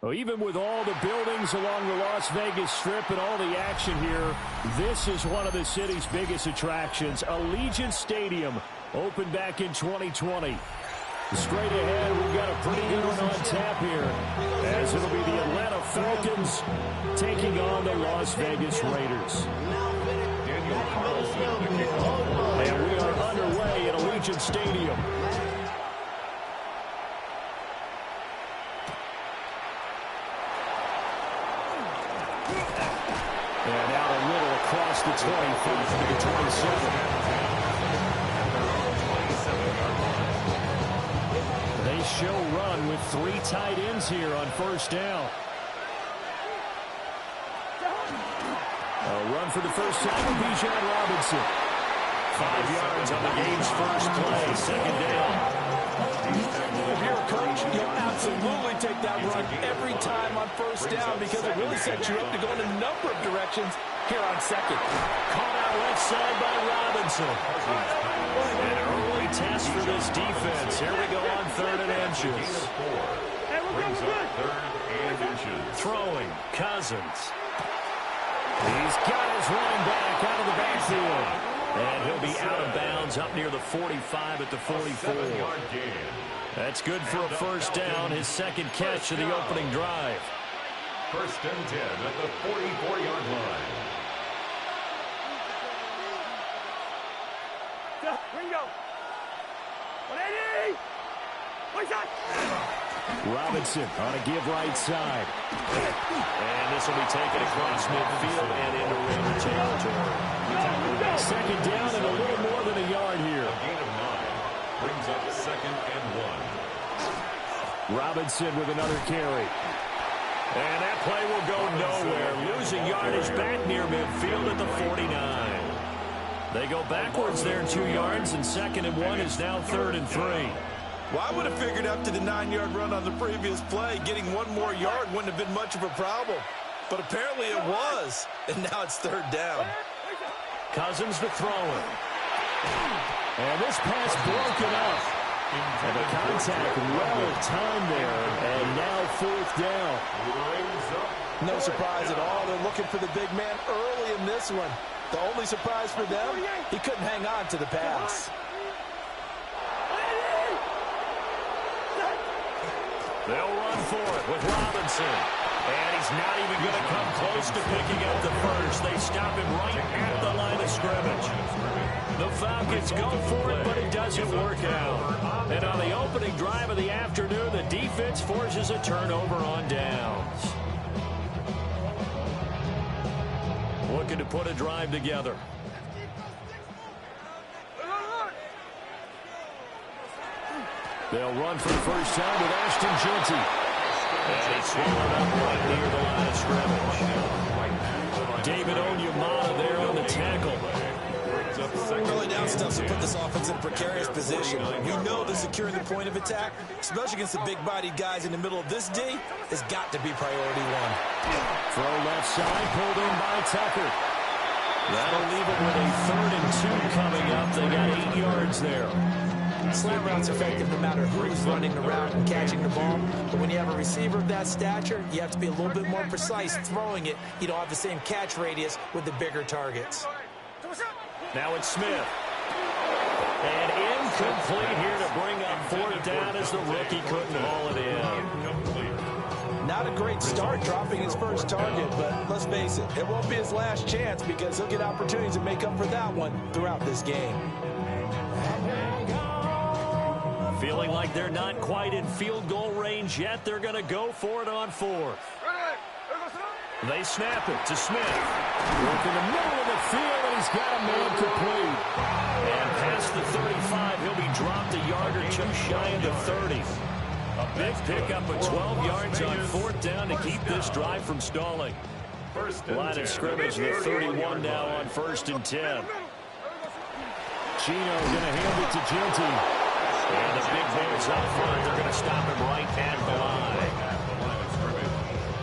Well, even with all the buildings along the Las Vegas Strip and all the action here, this is one of the city's biggest attractions. Allegiant Stadium opened back in 2020. Straight ahead, we've got a pretty good one on tap here, as it'll be the Atlanta Falcons taking on the Las Vegas Raiders. And we are underway at Allegiant Stadium. And out a little across the 25 to the 27. They show run with 3 tight ends here on first down. A run for the first time with Bijan Robinson. 5 yards on the game's first play, second down. If you're a coach, you'll absolutely take that run every time on first down because it really sets you up to go in a number of directions here on second. Caught out left side by Robinson. An early test for this defense. Here we go on 3rd and inches. Throwing, Cousins. He's got his running back out of the backfield. And he'll be out of bounds up near the 45 at the 44. That's good for a first down, his second catch of the opening drive. 1st and 10 at the 44-yard line. Robinson on a give right side. And this will be taken across midfield and into Raider territory. Second down and a little more than a yard here. A gain of 9 brings up 2nd and 1. Robinson with another carry. And that play will go nowhere. Losing yardage back near midfield at the 49. They go backwards there 2 yards, and 2nd and 1 is now 3rd and 3. Well, I would have figured after the 9-yard run on the previous play, getting 1 more yard wouldn't have been much of a problem. But apparently it was, and now it's 3rd down. Cousins the thrower. And this pass broken up. And the contact well timed there, and now 4th down. No surprise at all. They're looking for the big man early in this one. The only surprise for them, he couldn't hang on to the pass. They'll run for it with Robinson. And he's not even going to come close to picking up the first. They stop him right at the line of scrimmage. The Falcons go for it, but it doesn't work out. And on the opening drive of the afternoon, the defense forces a turnover on downs. Looking to put a drive together. They'll run for the first time with Ashton Jeanty. And he's swallowed up right near the line of scrimmage. David Onyemata there on the tackle. Early down stuff to put this offense in a precarious position. We know that securing the point of attack, especially against the big-bodied guys in the middle of this D, has got to be priority 1. Throw left side, pulled in by Tucker. That'll leave it with a 3rd and 2 coming up. They got 8 yards there. Slant route's effective no matter who's running around and catching the ball. But when you have a receiver of that stature, you have to be a little bit more precise throwing it. You don't have the same catch radius with the bigger targets. Now it's Smith. And incomplete here to bring up 4th down as the rookie couldn't haul it in. Not a great start dropping his first target, but let's face it, it won't be his last chance because he'll get opportunities to make up for that one throughout this game. Feeling like they're not quite in field goal range yet, they're going to go for it on 4th. They snap it to Smith. Work in the middle of the field, and he's got a man complete. And past the 35, he'll be dropped a yard or 2 shy of the 30. A big pickup of 12 yards on 4th down to keep this drive from stalling. Line of scrimmage, the 31 now on 1st and 10. Gino going to hand it to Jeanty. And the big man's up front. They're going to stop him right at the line.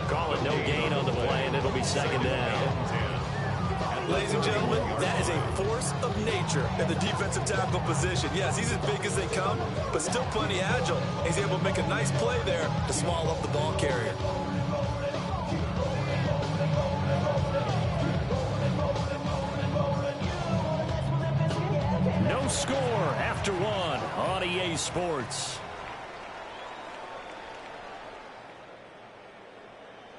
Call it no gain on the play, and it'll be 2nd down. Ladies and gentlemen, that is a force of nature in the defensive tackle position. Yes, he's as big as they come, but still plenty agile. He's able to make a nice play there to swallow up the ball carrier. score after one on EA Sports.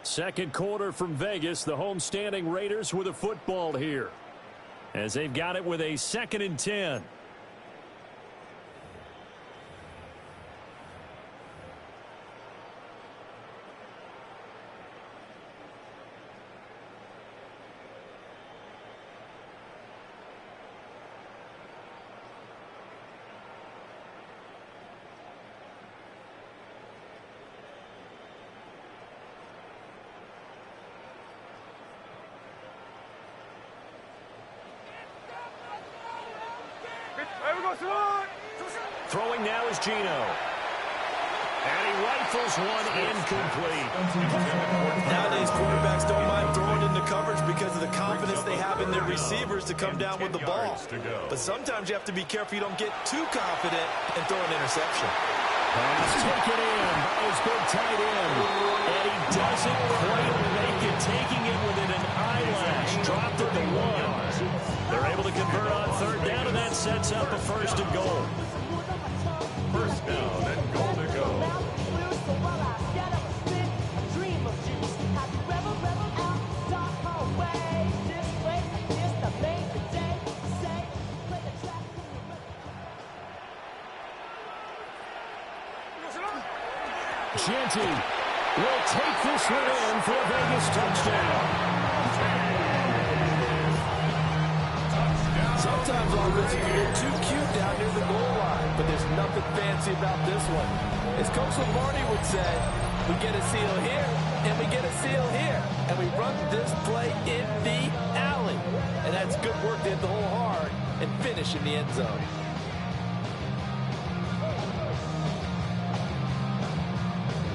Second quarter from Vegas. The home-standing Raiders with a football here, as they've got it with a 2nd and 10. Throwing now is Gino. And he rifles one incomplete. Nowadays, quarterbacks don't mind throwing into coverage because of the confidence they have in their receivers to come down with the ball. But sometimes you have to be careful you don't get too confident and throw an interception. Pass taken in by his big tight end. And he doesn't quite make it, taking it within an eyelash. Dropped at the 1. They're able to convert on 3rd down, and that sets up a 1st and goal. 1st down and goal to go. Genty will take this one in for a Vegas touchdown. Sometimes offenses can get too cute down near the goal line, but there's nothing fancy about this one. As Coach Lombardi would say, we get a seal here, and we get a seal here, and we run this play in the alley. And that's good work to hit the hole hard and finish in the end zone.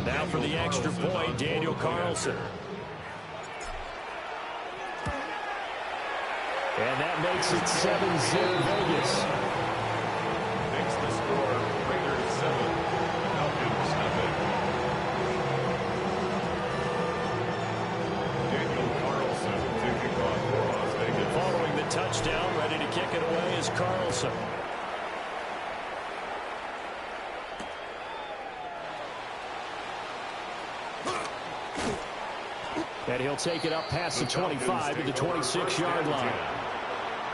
Now for the extra point, Daniel Carlson. And that makes it 7-0 Vegas. Makes the score Raiders 7, Falcons nothing. Daniel Carlson to kick off for Las Vegas. Following the touchdown, ready to kick it away is Carlson. And he'll take it up past the 25 to the 26-yard line.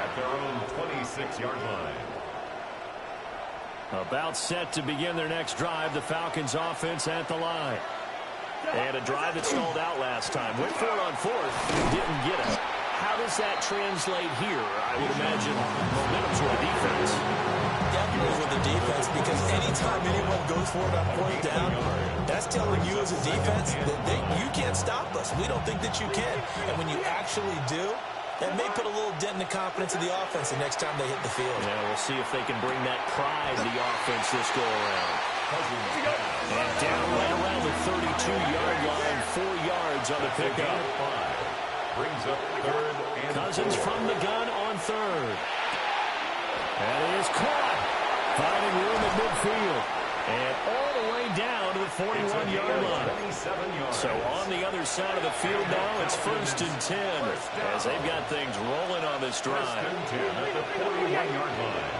At their own 26-yard line. About set to begin their next drive. The Falcons offense at the line. And a drive that stalled out last time. Went for it on 4th. Didn't get it. How does that translate here? I would imagine momentum's with the defense. Definitely with the defense, because anytime anyone goes for it on 4th down, that's telling you as a defense that you can't stop us. We don't think that you can. And when you actually do, that may put a little dent in the confidence of the offense the next time they hit the field. Yeah, we'll see if they can bring that pride to the offense this go-around. And down right around the 32-yard line, 4 yards on the pickup. Brings up 3rd and Cousins 4. from the gun on 3rd. And it is caught. Finding room at midfield. And all the way down to the 41-yard line. So on the other side of the field now, it's 1st and 10. As they've got things rolling on this drive. 1st and 10 at the 41-yard line.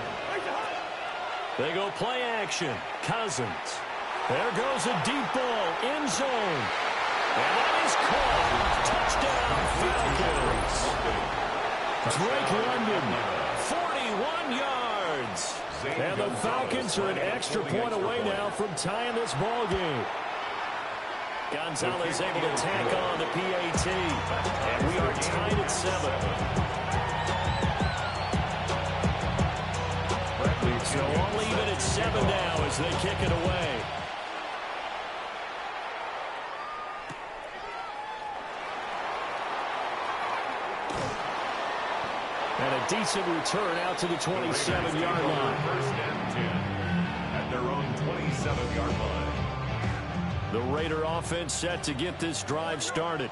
They go play action. Cousins. There goes a deep ball. End zone. And that is caught. Touchdown, Falcons. Drake London, 41 yards. And the Falcons are an extra point away now from tying this ball game. Gonzalez able to tack on the PAT. And we are tied at 7. So all even at 7 now as they kick it away. And a decent return out to the 27-yard line. 1st and 10 at their own 27-yard line. The Raider offense set to get this drive started.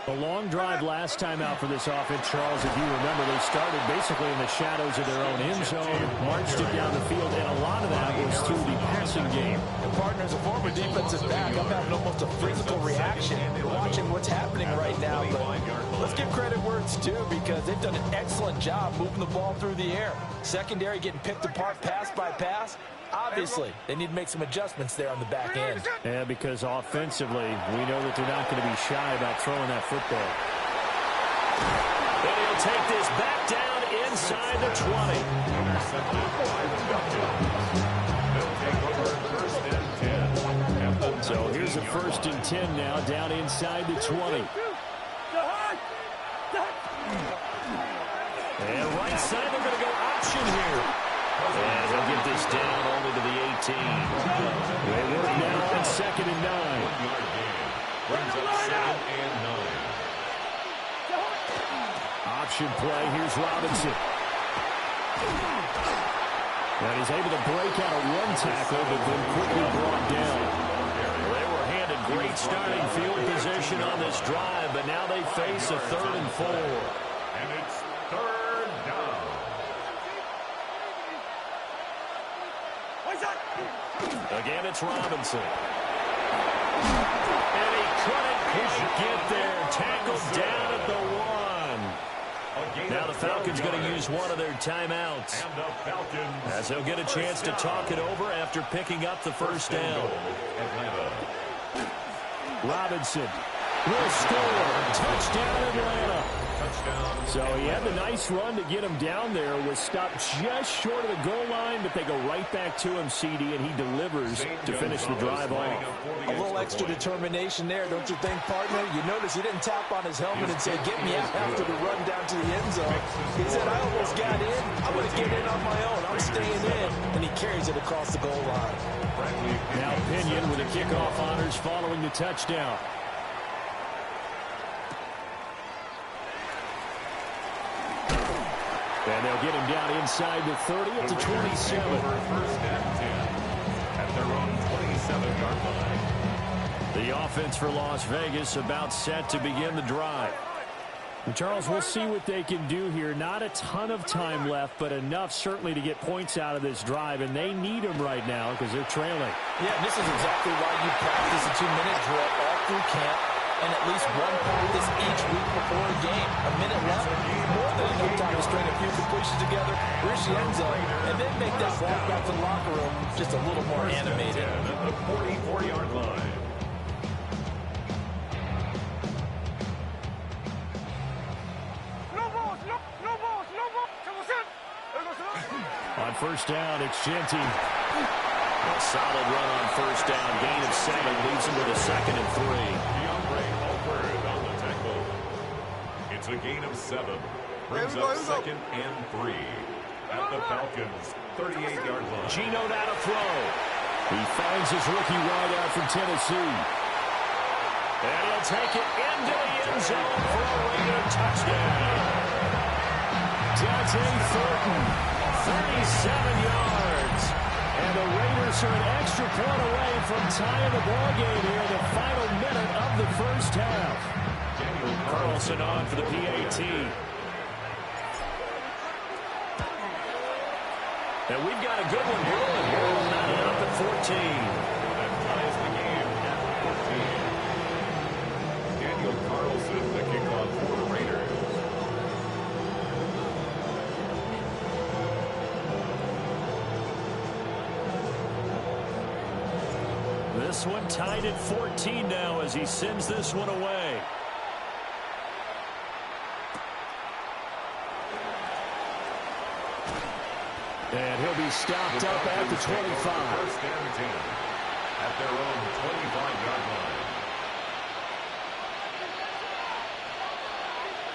A long drive last time out for this offense, Charles. If you remember, they started basically in the shadows of their own end zone, marched it down the field, and a lot of that was through the passing game. partner, as a former defensive back, I'm having almost a physical reaction watching what's happening right now. But let's give credit where it's due, because they've done an excellent job moving the ball through the air. Secondary getting picked apart pass by pass. Obviously, they need to make some adjustments there on the back end. Yeah, because offensively, we know that they're not going to be shy about throwing that football. And he'll take this back down inside the 20. So here's a 1st and 10 now, down inside the 20. And right side, they're going to go option here. And he'll get this down only to the 18. They work now on 2nd and 9. Brings up 2nd and 9. Option play. Here's Robinson. And he's able to break out a one tackle, but then quickly brought down. They were handed great starting field position on this drive, but now they face a 3rd and 4. And it's 3rd down. Again, it's Robinson. And he couldn't quite get there. Tackled down at the 1. Now the Falcons going to use one of their timeouts, as they'll get a chance to talk it over after picking up the 1st down. Robinson will score. Touchdown, Atlanta. So he had the nice run to get him down there. Was stopped just short of the goal line, but they go right back to him, CD, and he delivers to finish the drive off. A little extra determination there, don't you think, partner? You notice he didn't tap on his helmet and say, get me out after the run down to the end zone. He said, I almost got in. I'm going to get in on my own. I'm staying in. And he carries it across the goal line. Now Pinion with the kickoff honors following the touchdown. And they'll get him down inside the 30 up to 27. 1st and 10 at their own 27-yard line. The offense for Las Vegas about set to begin the drive. And Charles, we'll see what they can do here. Not a ton of time left, but enough certainly to get points out of this drive, and they need them right now because they're trailing. Yeah, and this is exactly why you practice a 2-minute drill all through camp, and at least one practice each week before a game. A minute left, more than enough time to string a few completions together, reach the end zone, and then make that walk back to the locker room just a little more animated. At the 44-yard line. On 1st down, it's Genty. A solid run on 1st down. Gain of 7 leads him with a 2nd and 3. DeAndre Alford on the tackle. It's a gain of 7. Brings up 2nd and 3 at the Falcons' 38-yard line. Geno now to throw. He finds his rookie wideout from Tennessee. And he'll take it into the end zone for a Raider touchdown. Dante Thornton, 37 yards. And the Raiders are an extra point away from tying the ball game here in the final minute of the 1st half. Carlson on for the PAT. And we've got a good one rolling here. Mounted up at 14. That ties the game at 14. Daniel Carlson, the kickoff for the Raiders. This one tied at 14 now as he sends this one away. And he'll be stopped up at the 25. 1st and 10 at their own 25-yard line.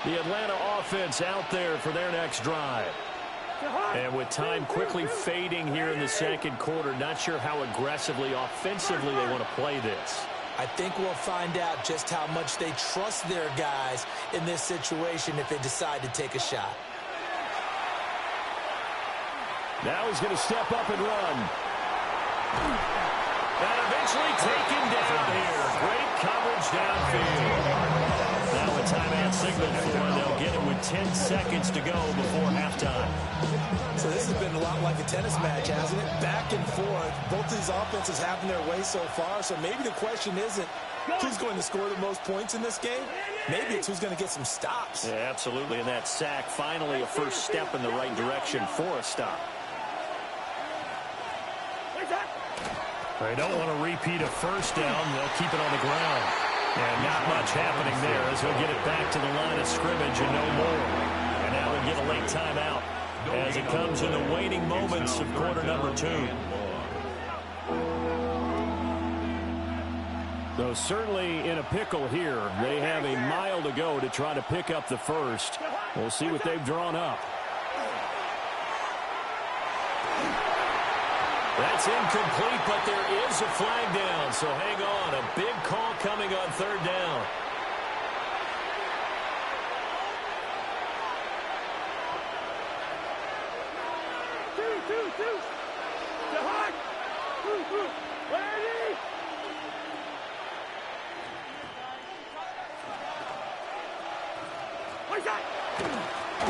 The Atlanta offense out there for their next drive. And with time quickly fading here in the 2nd quarter, not sure how aggressively, offensively they want to play this. I think we'll find out just how much they trust their guys in this situation if they decide to take a shot. Now he's going to step up and run. And eventually taken down here. Great coverage downfield. Now a timeout signal for one. They'll get it with 10 seconds to go before halftime. So this has been a lot like a tennis match, hasn't it? Back and forth. Both of these offenses having their way so far. So maybe the question isn't who's going to score the most points in this game. Maybe it's who's going to get some stops. Yeah, absolutely. And that sack, finally a first step in the right direction for a stop. They don't want to repeat a first down. They'll keep it on the ground. And not much happening there as he'll get it back to the line of scrimmage and no more. And now we'll get a late timeout as it comes in the waning moments of quarter number 2. So certainly in a pickle here. They have a mile to go to try to pick up the first. We'll see what they've drawn up. That's incomplete, but there is a flag down, so hang on. A big call coming on third down.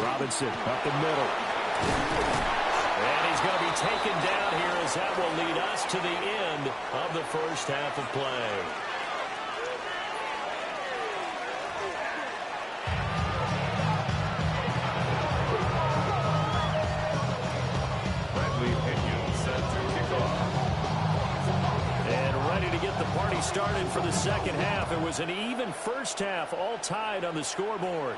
Robinson up the middle. And he's going to be taken down here as that will lead us to the end of the first half of play. Bradley Pinion set to kick off. And ready to get the party started for the second half. It was an even first half, all tied on the scoreboard.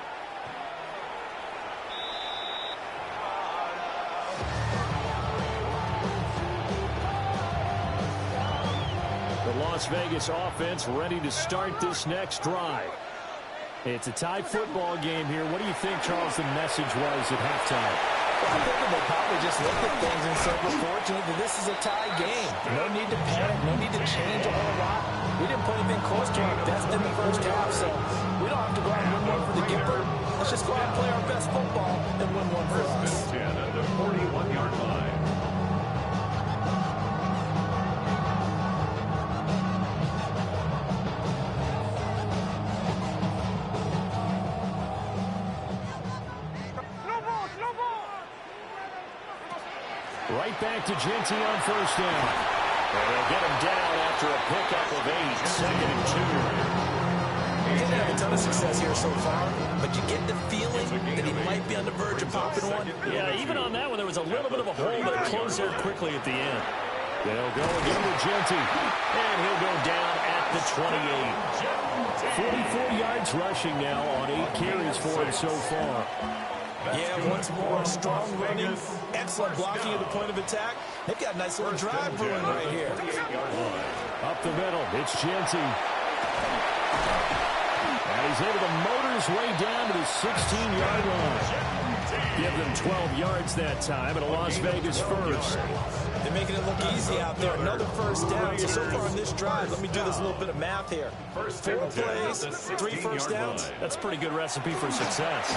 Las Vegas offense ready to start this next drive. It's a tie football game here. What do you think, Charles, the message was at halftime? Well, I think they probably just looked at things and said, we're fortunate that this is a tie game. No need to panic. No need to change a whole lot. We didn't put anything close to our best in the first half, so we don't have to go out and win one for the Gipper. Let's just go out and play our best football and win one for us. 10 at the 41-yard line. Right back to Genty on first down. And they'll get him down after a pickup of 8, second and 2. He didn't have a ton of success here so far, but you get the feeling that he might be on the verge of popping one. Yeah, even on that one, there was a little bit of a hole, but it closed there quickly at the end. They'll go again with Genty. And he'll go down at the 28. 44 yards rushing now on 8 carries for him so far. Yeah, once more, strong running, excellent blocking at the point of attack. They've got a nice little drive brewing right here. Up the middle, it's Genty. And he's able to motor his way down to the 16-yard line. Give them 12 yards that time, and a Las Vegas first. They're making it look easy out there. Another first down. So far on this drive, let me do this little bit of math here. 4 plays, 3 first downs. That's a pretty good recipe for success.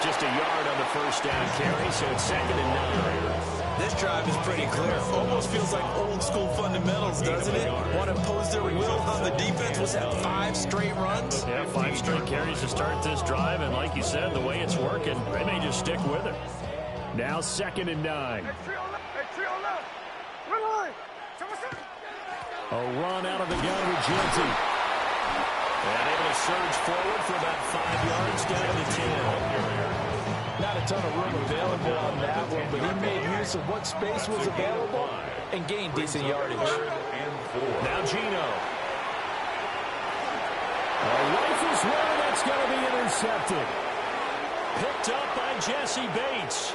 Just a yard on the first down carry, so it's second and 9. This drive is pretty clear. Almost feels like old school fundamentals, doesn't it? Want to impose their will on the defense. Was that 5 straight runs? Yeah, 5 straight carries to start this drive, and like you said, the way it's working, they may just stick with it. Now second and 9. A run out of the gun with Genty. And able to surge forward for about 5 yards down to 10. Not a ton of room available on that one, but he made use of what space was available and gained decent yardage. Now Gino. A rifles one that's going to be intercepted. Picked up by Jesse Bates.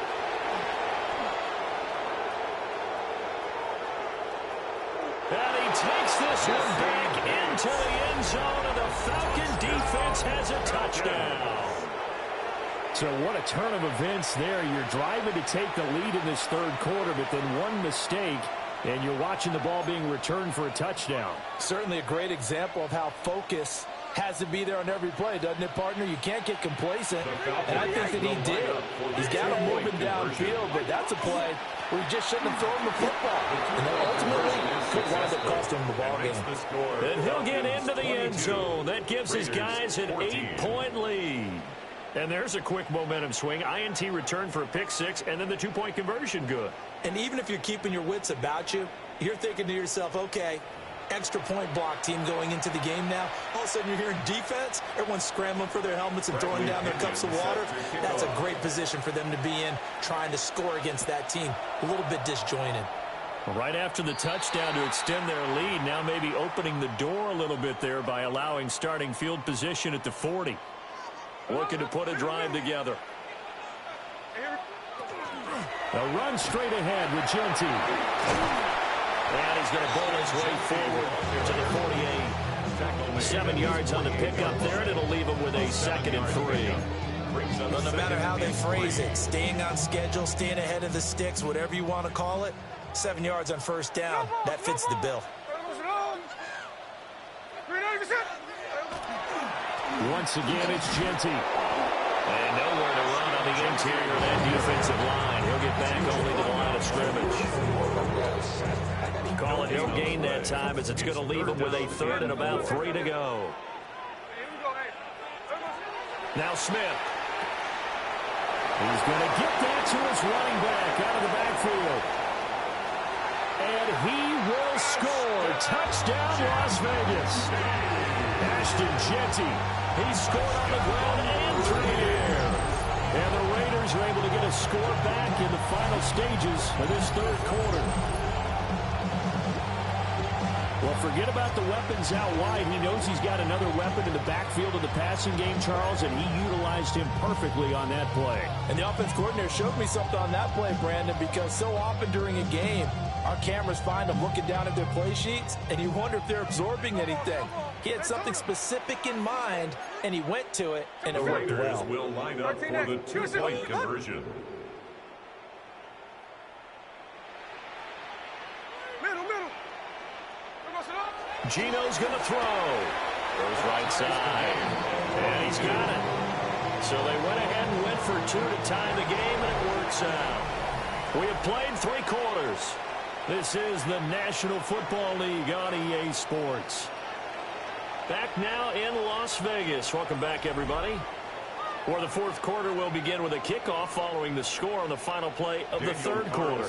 And he takes this one back into the end zone, and the Falcon defense has a touchdown. So what a turn of events there. You're driving to take the lead in this third quarter, but then one mistake, and you're watching the ball being returned for a touchdown. Certainly a great example of how focus has to be there on every play, doesn't it, partner? You can't get complacent, and I think that he did. He's got him moving downfield, but that's a play where he just shouldn't have thrown the football. And then ultimately could wind up costing him the ball game. And he'll get into the end zone. That gives his guys an 8-point lead. And there's a quick momentum swing. INT return for a pick six, and then the two-point conversion good. And even if you're keeping your wits about you, you're thinking to yourself, okay, extra point block team going into the game now. All of a sudden you're hearing defense. Everyone's scrambling for their helmets and throwing down their cups of water. That's a great position for them to be in, trying to score against that team. A little bit disjointed. Right after the touchdown to extend their lead, now maybe opening the door a little bit there by allowing starting field position at the 40. Looking to put a drive together. A run straight ahead with Genty. And he's going to bowl his way forward to the 48. 7 yards on the pickup there, and it'll leave him with a 2nd and 3. Well, no matter how they phrase it, staying on schedule, staying ahead of the sticks, whatever you want to call it, 7 yards on first down, that fits the bill. Once again, it's Genty. And nowhere to run on the interior of that defensive line. He'll get back only to the line of scrimmage. Call it no gain that time, as it's going to leave him with a 3rd and about 3 to go. Now Smith. He's going to get that to his running back out of the backfield. And he will score. Touchdown, Las Vegas. Ashton Genty. He scored on the ground and through the air. And the Raiders are able to get a score back in the final stages of this 3rd quarter. Well, forget about the weapons out wide. He knows he's got another weapon in the backfield of the passing game, Charles, and he utilized him perfectly on that play. And the offense coordinator showed me something on that play, Brandon, because so often during a game, our cameras find them looking down at their play sheets, and you wonder if they're absorbing anything. He had something specific in mind, and he went to it, and it worked well. The Raiders will line up for the two-point conversion. Gino's going to throw. Goes right side. And he's got it. So they went ahead and went for 2 to tie the game, and it works out. We have played 3 quarters. This is the National Football League on EA Sports. Back now in Las Vegas. Welcome back, everybody. For the 4th quarter, we'll begin with a kickoff following the score on the final play of the 3rd quarter.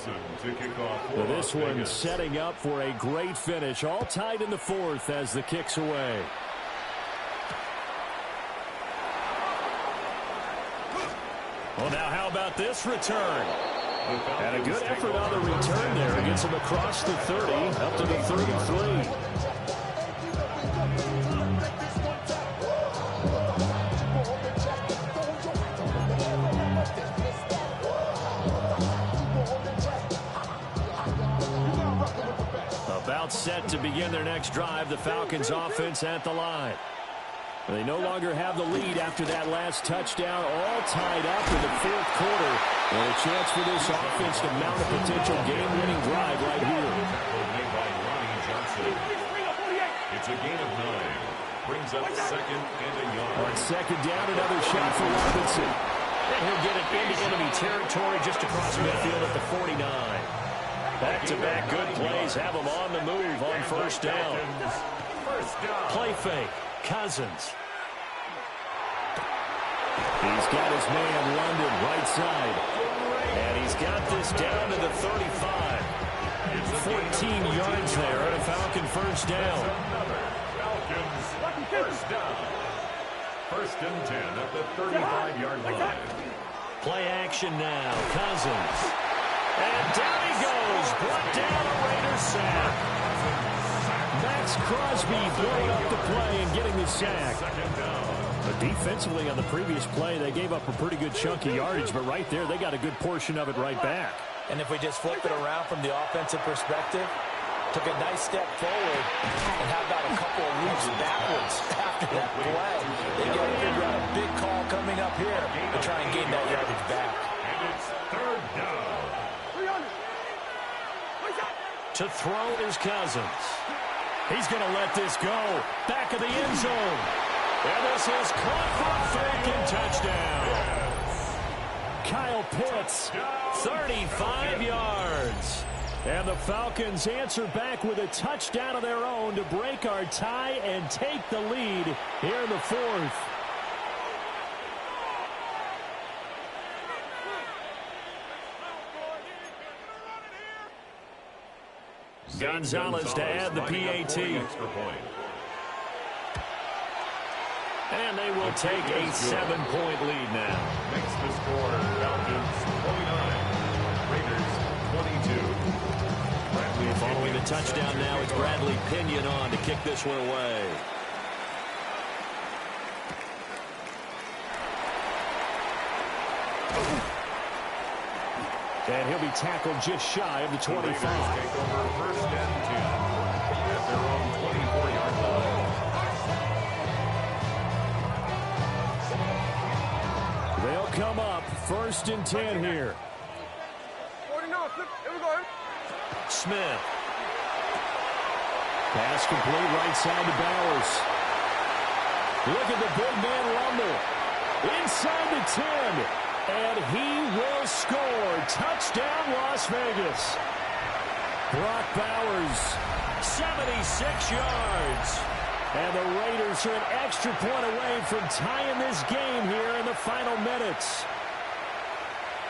Well, this one setting up for a great finish. All tied in the 4th as the kick's away. Well, now how about this return? And a good effort on the return there. Gets him across the 30, up to the 33. About set to begin their next drive. The Falcons offense at the line. They no longer have the lead after that last touchdown, all tied up in the 4th quarter. And a chance for this offense to mount a potential game-winning drive right here. It's a gain of 9. Brings up 2nd and a yard. On 2nd down, another shot for Robinson. And he'll get it into enemy territory just across midfield at the 49. Back-to-back good plays have him on the move on 1st down. Play fake. Cousins. He's got his man London right side. And he's got this down to the 35. 14 yards there and a Falcon 1st down. Falcons 1st down. 1st and 10 at the 35-yard line. Play action now. Cousins. And down he goes. Brought down a Raiders sack. Max Crosby blowing up the play and getting the sack. But defensively on the previous play, they gave up a pretty good chunk of yardage, but right there, they got a good portion of it right back. And if we just flip it around from the offensive perspective, took a nice step forward, and how about a couple of leaps backwards after that play? They got to figure out a big call coming up here to try and gain that yardage back. And it's 3rd down. To throw is Cousins. He's going to let this go. Back of the end zone. And this is caught for a fake and touchdown. Kyle Pitts, 35 yards. And the Falcons answer back with a touchdown of their own to break our tie and take the lead here in the fourth. Gonzalez to add the PAT. And they will take a 7-point lead now. Makes the score Falcons 29, Raiders 22. Following the touchdown now, it's Bradley Pinion on to kick this one away. And he'll be tackled just shy of the 25. The Raiders take over first and 10 at their own 24-yard line. They'll come up first and 10 here. Smith. Pass complete right side to Bowers. Look at the big man rumble. Inside the 10. And he will score. Touchdown, Las Vegas. Brock Bowers, 76 yards. And the Raiders are an extra point away from tying this game here in the final minutes.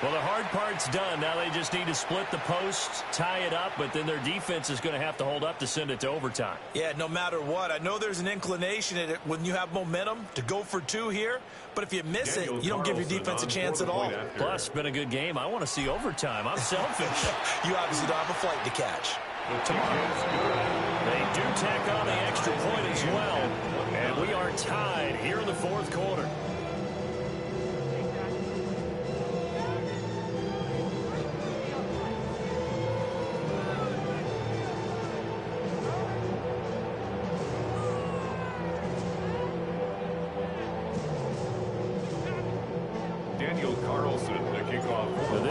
Well, the hard part's done. Now they just need to split the posts, tie it up, but then their defense is going to have to hold up to send it to overtime. Yeah, no matter what. I know there's an inclination in it when you have momentum to go for two here, but if you miss it, you don't give your defense a chance at all. Plus, it's been a good game. I want to see overtime. I'm selfish. You obviously don't have a flight to catch. They do tack on the extra point as well, and we are tied here in the fourth quarter.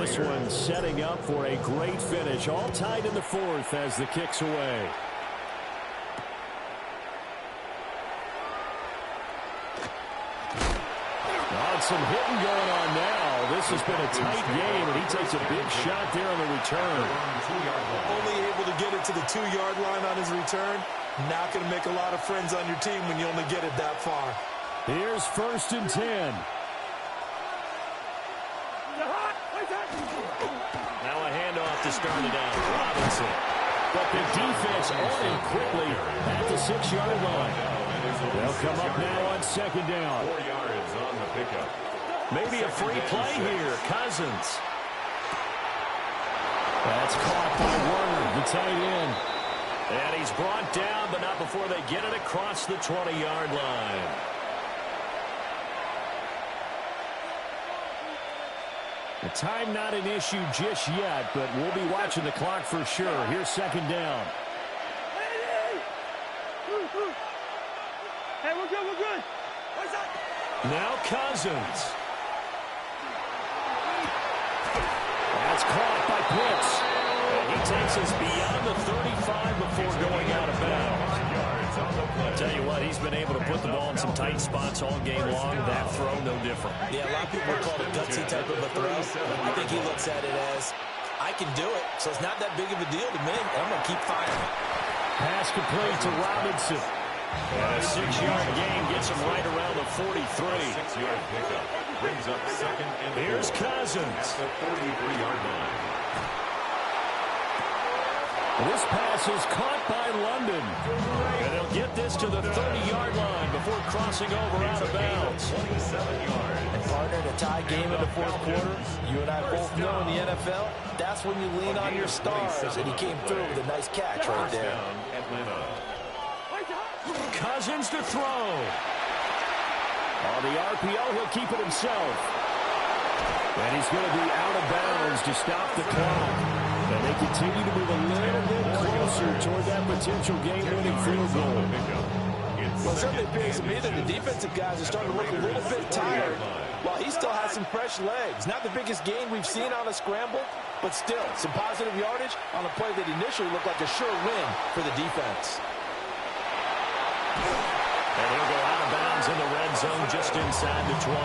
This one setting up for a great finish. All tied in the fourth as the kick's away. Some hitting going on now. This has been a tight game, and he takes a big shot there on the return. Only able to get it to the 2-yard line on his return. Not going to make a lot of friends on your team when you only get it that far. Here's first and 10. Now a handoff to start it out. Robinson. But the defense on him quickly at the 6-yard line. They'll come up now on second down. 4 yards on the pickup. Maybe a free play here. Cousins. That's caught by Werner, the tight end. And he's brought down, but not before they get it across the 20-yard line. The time not an issue just yet, but we'll be watching the clock for sure. Here's second down. Hey, we're good, we're good. Now Cousins. That's caught by Pitts. And he takes us beyond the 35 before going out of bounds. I'll tell you what, he's been able to put the ball in some tight spots all game long. That throw, no different. Yeah, a lot of people would call it a gutsy type of a throw. I think he looks at it as, I can do it, so it's not that big of a deal to me, and I'm going to keep firing. Pass complete to Robinson. And a 6-yard gain gets him right around the 43. 6-yard pickup brings up second and 4. Here's Cousins. At the 43-yard line. This pass is caught by London. And they'll get this to the 30-yard line before crossing over out of bounds. 27 yards. And partner, to tie game in the fourth quarter, you and I both know in the NFL, that's when you lean on your stars, and he came through with a nice catch right there. Atlanta. Cousins to throw. On the RPO, he'll keep it himself. And he's going to be out of bounds to stop the clock. And they continue to move a little bit closer toward that potential game-winning field goal. Well, it certainly appears to me that the defensive guys are starting to look a little bit tired, while he still has some fresh legs. Not the biggest gain we've seen on a scramble, but still, some positive yardage on a play that initially looked like a sure win for the defense. And he'll go out of bounds in the red zone just inside the 20.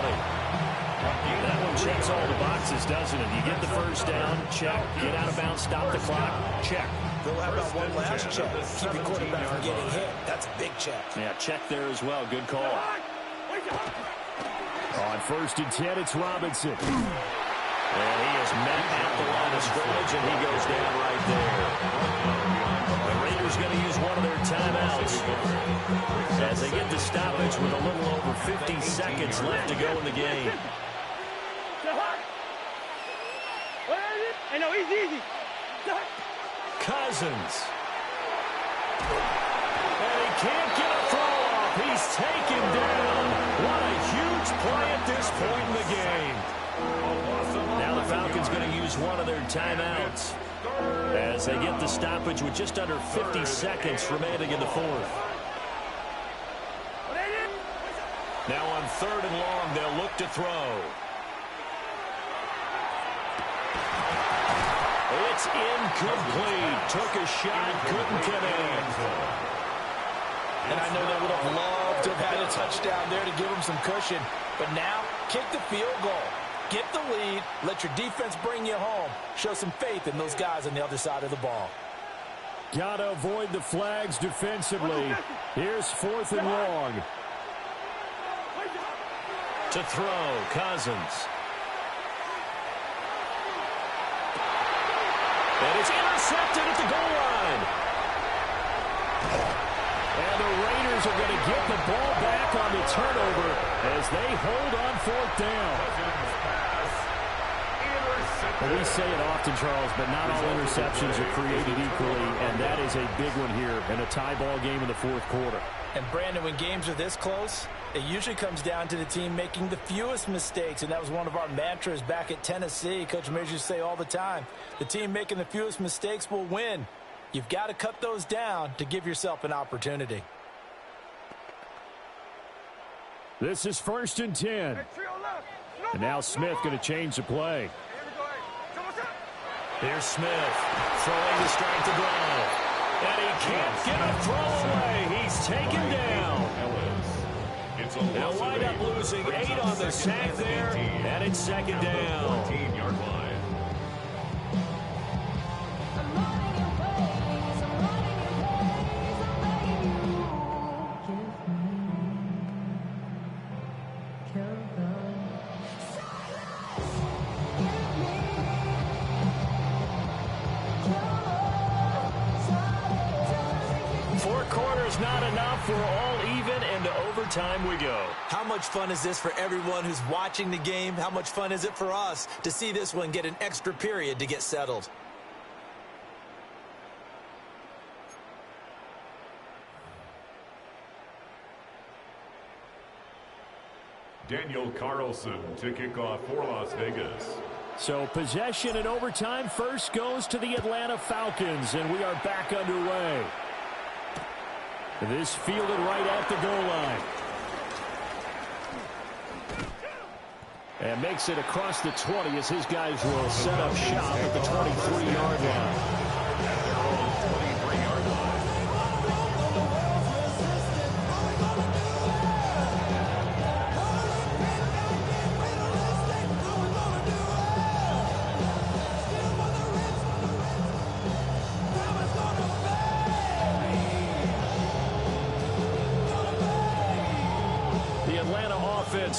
That one checks all the boxes, doesn't it? You get the first down, check. Get out of bounds, stop the clock, check. Go have about one last check. Keep your quarterback from getting hit. That's a big check. Yeah, check there as well. Good call. On 1st and 10, it's Robinson. And he is met at the line of scrimmage, and he goes down right there. The Raiders going to use one of their timeouts as they get the stoppage with a little over 50 seconds left to go in the game. Cousins. And he can't get a throw off. He's taken down. What a huge play at this point in the game. Now the Falcons going to use one of their timeouts as they get the stoppage with just under 50 seconds remaining in the 4th. Now on 3rd and long, they'll look to throw. It's incomplete. Took a shot, couldn't connect. And I know they would have loved to have had a touchdown there to give them some cushion. But now, kick the field goal. Get the lead. Let your defense bring you home. Show some faith in those guys on the other side of the ball. Got to avoid the flags defensively. Here's 4th and long. To throw, Cousins. And it's intercepted at the goal line. And the Raiders are going to get the ball back on the turnover as they hold on 4th down. Well, we say it often, Charles, but not all interceptions are created equally, and that is a big one here in a tie ball game in the 4th quarter. And, Brandon, when games are this close, it usually comes down to the team making the fewest mistakes, and that was one of our mantras back at Tennessee. Coach Mears used to say all the time, the team making the fewest mistakes will win. You've got to cut those down to give yourself an opportunity. This is 1st and 10. And now Smith going to change the play. Here's Smith throwing to strike the drive. And he can't get a throw away. He's taken down. They'll wind up losing 8 on the sack there, and it's 2nd down. 14-yard line. Not enough. We're all even, and to overtime we go. How much fun is this for everyone who's watching the game? How much fun is it for us to see this one get an extra period to get settled? Daniel Carlson to kick off for Las Vegas. So possession in overtime first goes to the Atlanta Falcons, and we are back underway. This fielded right at the goal line. And makes it across the 20 as his guys will set up shop at the 23-yard line.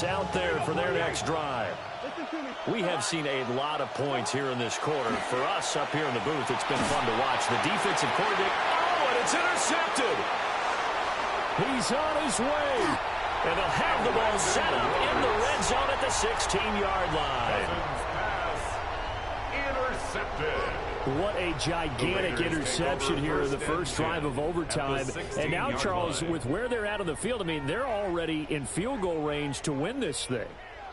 Out there for their next drive. We have seen a lot of points here in this quarter. For us up here in the booth, it's been fun to watch. The defensive coordinator, and it's intercepted. He's on his way. And they'll have the ball set up in the red zone at the 16-yard line. Intercepted. What a gigantic interception here in the first drive of overtime. And now, Charles, with where they're at on the field, I mean, they're already in field goal range to win this thing.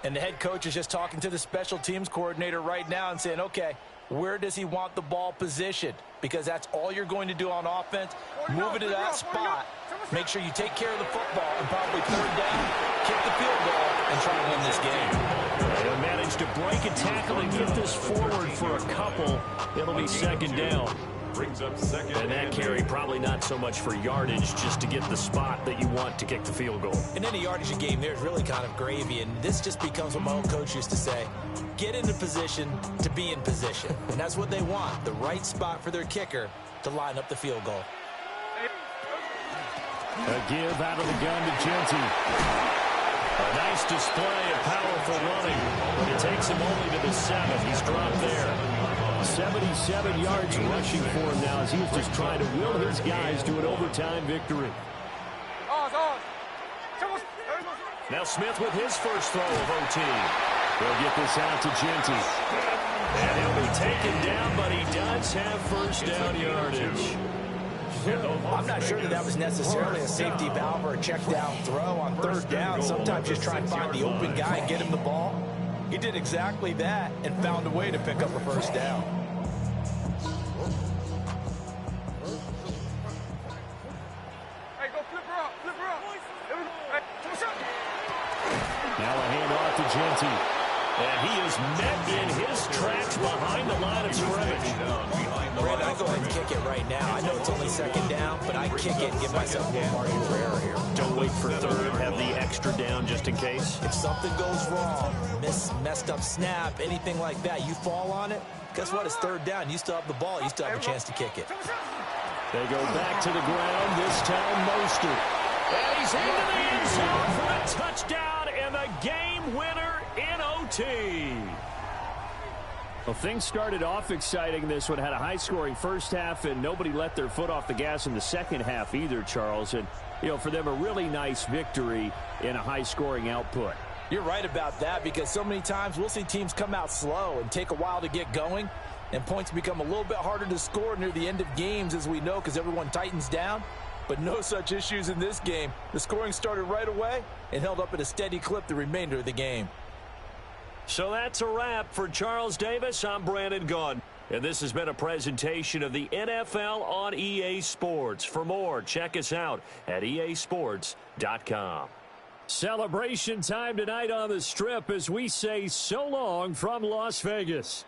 And the head coach is just talking to the special teams coordinator right now and saying, okay, where does he want the ball positioned? Because that's all you're going to do on offense. Move it to that spot. Make sure you take care of the football and probably 3rd down, kick the field goal, and try to win this game. They'll manage to break a tackle and get this forward for a couple. It'll be 2nd down. brings up second. And that carry probably not so much for yardage, just to get the spot that you want to kick the field goal. In any yardage game, there's really kind of gravy, and this just becomes what my old coach used to say. Get into position to be in position. And that's what they want, the right spot for their kicker to line up the field goal. A give out of the gun to Genty. A nice display of powerful running, but it takes him only to the 7. He's dropped there. 77 yards rushing for him now as he's just trying to will his guys to an overtime victory. Now Smith with his first throw of OT. He'll get this out to Genty. And he'll be taken down, but he does have first down yardage. I'm not sure that was necessarily a safety valve or a check down throw on third down. Sometimes just try and find the open guy and get him the ball. He did exactly that and found a way to pick up a first down. Now a handoff to Genty. And he is met in his tracks behind the line of scrimmage. Brandon, I go ahead and kick it right now. I know it's only second down, but I kick it and give myself a margin for error here. Don't wait for third. Have the extra down just in case. If something goes wrong, messed up snap, anything like that, you fall on it, guess what? It's third down. You still have the ball. You still have a chance to kick it. They go back to the ground. This time, Mostert. And he's into the end zone for a touchdown and the game winner in OT. Well, things started off exciting. This one had a high-scoring first half, and nobody let their foot off the gas in the second half either, Charles. And, you know, for them, a really nice victory in a high-scoring output. You're right about that because so many times we'll see teams come out slow and take a while to get going, and points become a little bit harder to score near the end of games, as we know, because everyone tightens down. But no such issues in this game. The scoring started right away and held up at a steady clip the remainder of the game. So that's a wrap for Charles Davis. I'm Brandon Gunn. And this has been a presentation of the NFL on EA Sports. For more, check us out at easports.com. Celebration time tonight on the Strip as we say so long from Las Vegas.